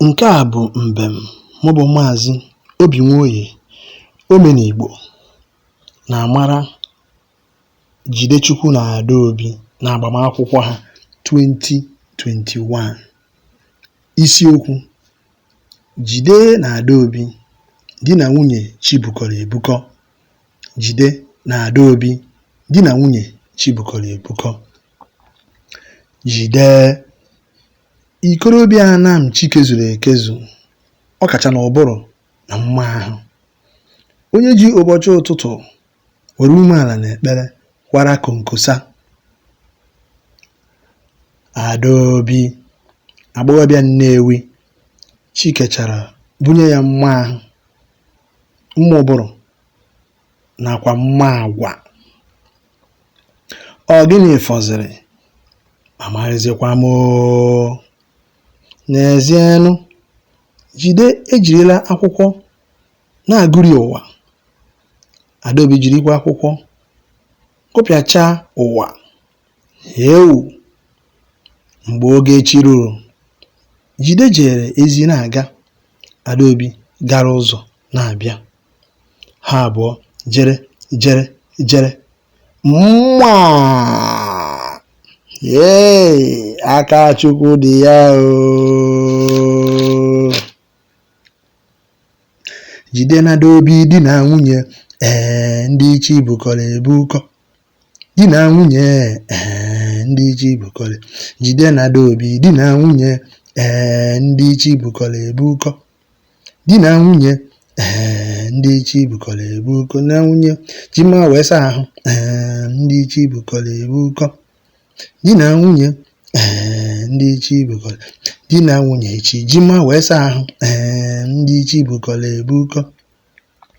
Nke a bụ mbem mụ bụ Maazị Obinwoye Omenigbo na-amara Jidechukwu na Adaobi n'agbamakwụkwọ ha 2021. Isiokwu: Jide na Adaobi di na nwunye chibukọrọ ebukọ. Jide na Adaobi di na nwunye chibukọrọ ebukọ. Jide ikorobịa Anam Chi kezuru ekezu, ọ kacha n'ụbụrụ na mma ahụ, onye ji ụbọchị ụtụtụ were umeala na ekpere kwara konkosa. Adaobi agbọghọbịa Nnewi, Chi kechara bunye ya mma ahụ, mma ụbụrụ nakwa mma agwa. Ọ gịnị fọziri? Amaghịzikwa m. N'ezienụ, Jide ejirila akwụkwọ na-agụri ụwa. Adaobi jirikwa akwụkwọ gụpịachaa ụwa. Mgbe oge echi ruru, Jide jere ezi na-aga, Adaobi gara ụzọ na-abịa. Ha abụọ jere aka Chukwu dị ya o. Jide na Adaobi di na nwunye ndị chibukọrọ ebukọ. Di na nwunye ndị chibukọrọ. Jide na Adaobi di na nwunye ndị chibukọrọ ebukọ. Di na nwunye ndị chibukọrọ ebukọ. Na nwunye ji mma wee saa ahụ ndị chibukọrọ ebukọ. Di na nwunye ndị chibukọrọ. Di na nwunye chi ji mma wee saa ahụ ndị chibukọrọ ebukọ.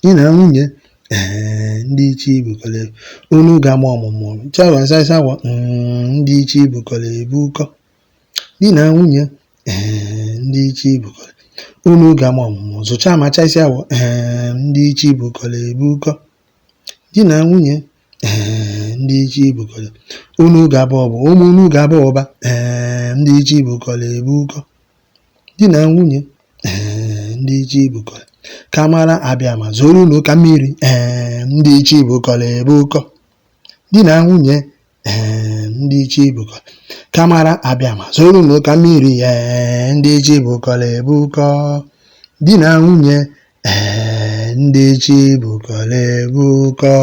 Di na nwunye ndị chibukọrọ. Unu ga-ama ọmụmụ chawasasawa ndị chibukọrọ ebukọ. Di na nwunye ndị chibukọrọ. Unu ga-ama ọmụmụ zụcha amachaisi awọ ndị chibukọrọ ebukọ. Di na nwunye ndị chibukọrọ. Unu ga-aba ọbụ ụmụ unu ga-aba ụba ndị chibukọrọ ebukọ. Di na nwunye ndị chibukọrọ. Kamara abịama zoro unu ka mmiri ndị chibukọrọ ebukọ. Di na nwunye ndị chibukọrọ. Kamara abịama zoro unu ka mmiri ndị chibukọrọ ebukọ. Di na nwunye ndị chibukọrọ ebukọ.